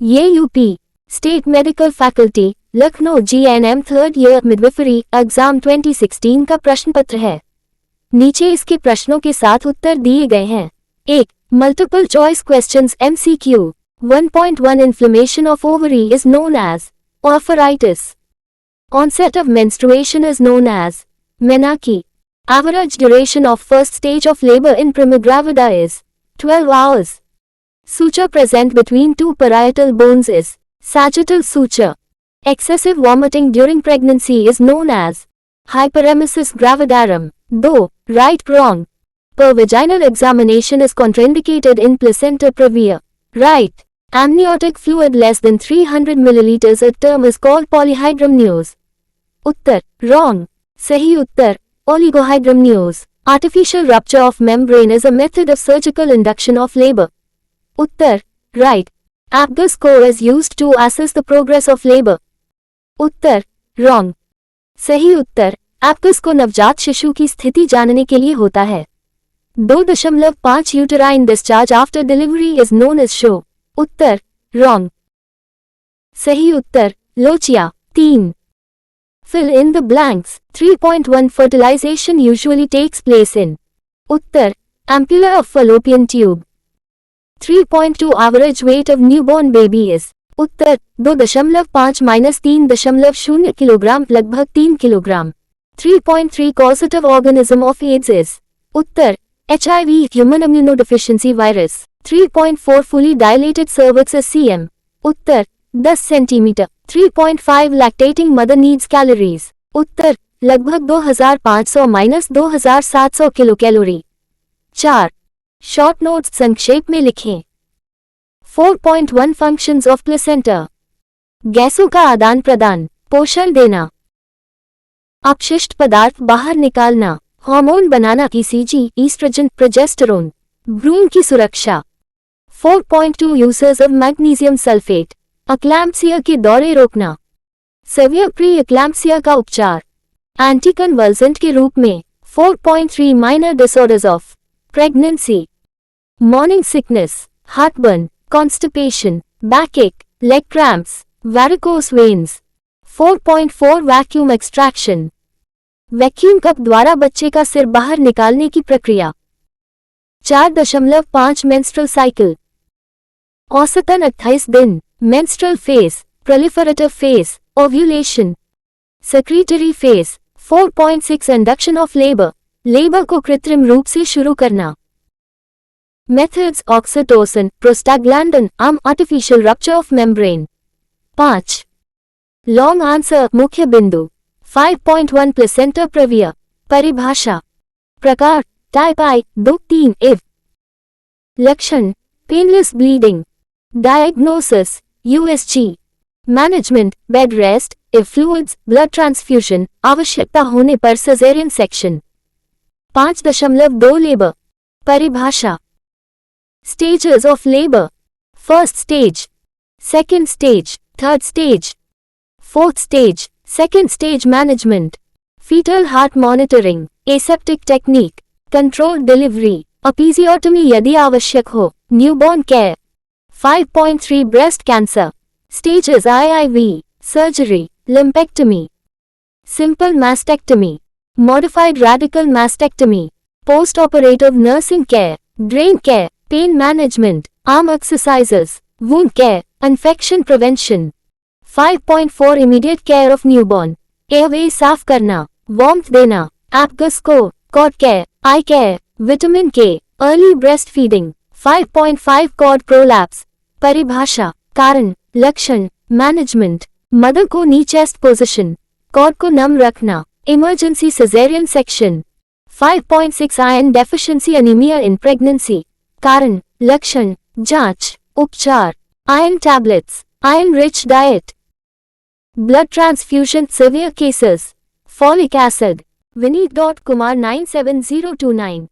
ये UP state medical faculty Lucknow GNM third year midwifery exam 2016 का प्रश्न पत्र है। नीचे इसके प्रश्नों के साथ उत्तर दिए गए हैं। 1. Multiple choice questions MCQ 1.1 Inflammation of ovary is known as oophorytis. Onset of menstruation is known as menarche. Average duration of first stage of labor in primigravida is 12 hours. Suture present between two parietal bones is sagittal suture. Excessive vomiting during pregnancy is known as hyperemesis gravidarum. 2. Right wrong. Per vaginal examination is contraindicated in placenta previa. Right. Amniotic fluid less than 300 milliliters a term is called polyhydramnios. Uttar wrong. सही उत्तर oligohydramnios. Artificial rupture of membrane is a method of surgical induction of labor. Uttar right. Apgar score is used to assess the progress of labor. Uttar wrong. सही उत्तर एप्गर को नवजात शिशु की स्थिति जानने के लिए होता है। 2.5 uterine discharge after delivery is known as show. उत्तर रॉन्ग। सही उत्तर lochia. 3. Fill in the blanks. 3.1 fertilisation usually takes place in. उत्तर ampulla of fallopian tube. 3.2 average weight of newborn baby is. उत्तर 2.5 - 3.0 किलोग्राम लगभग 3 kilogram. 3.3 causative organism of AIDS is. उत्तर HIV human immunodeficiency virus. 3.4 fully dilated cervix is CM. Uttar 10 centimetre. 3.5 lactating mother needs calories. उत्तर लगभग 2500 - 2700 kilo calorie. 4. Short notes संक्षेप में लिखें। 4.1 functions of placenta. गैसों का आदान प्रदान, पोषण देना, अपशिष्ट पदार्थ बाहर निकालना, हार्मोन बनाना ECG, ईस्ट्रोजन, प्रोजेस्टेरोन, भ्रूण की सुरक्षा। 4.2 यूसेस ऑफ मैग्नीशियम सल्फेट। अक्लैम्पसिया के दौरे रोकना, सेवियर प्री एक्लैम्पसिया का उपचार, एंटीकन्वल्सेंट के रूप में। 4.3 minor disorders of pregnancy, morning sickness, heartburn, constipation, बैकएक, leg cramps, varicose veins. 4.4 vacuum extraction, vacuum cup द्वारा बच्चे का सिर बाहर निकालने की प्रक्रिया। 4.5 मेंस्ट्रुअल साइकिल, औसतन 28 दिन। Menstrual phase, proliferative phase, ovulation, secretary phase. 4.6 induction of labour, labour को कृत्रिम रूप से शुरू करना। Methods oxytocin, prostaglandin, artificial rupture of membrane. 5. Long answer मुख्य बिंदु। 5.1 प्लेसेंटा प्रेविया। परिभाषा, प्रकार टाइप I 2-3 इव। लक्षण painless bleeding. Diagnosis USG। Management bed rest if fluids, blood transfusion, आवश्यकता होने पर सिजेरियन सेक्शन। 5.2 लेबर। परिभाषा, stages of labour. First stage, second stage, third stage, fourth stage, second stage management, foetal heart monitoring, aseptic technique, control delivery, episiotomy यदि आवश्यक हो, newborn care. 5.3 breast cancer, stages IIV, surgery, lumpectomy, simple mastectomy, modified radical mastectomy, post operative nursing care, drain care, pain management, arm exercises, wound care, infection prevention. 5.4 immediate care of newborn, airway साफ करना, warmth देना, Apgar score, cord care, eye care, vitamin K, early breast feeding. 5.5 cord prolapse. परिभाषा, कारण, लक्षण, management, mother को नी chest position, cord को नम रखना, emergency caesarean section. 5.6 iron deficiency anaemia in pregnancy. कारण, लक्षण, जांच, उपचार, iron tablets, iron rich diet, blood transfusion severe cases, folic acid. विनीत.कुमार 97029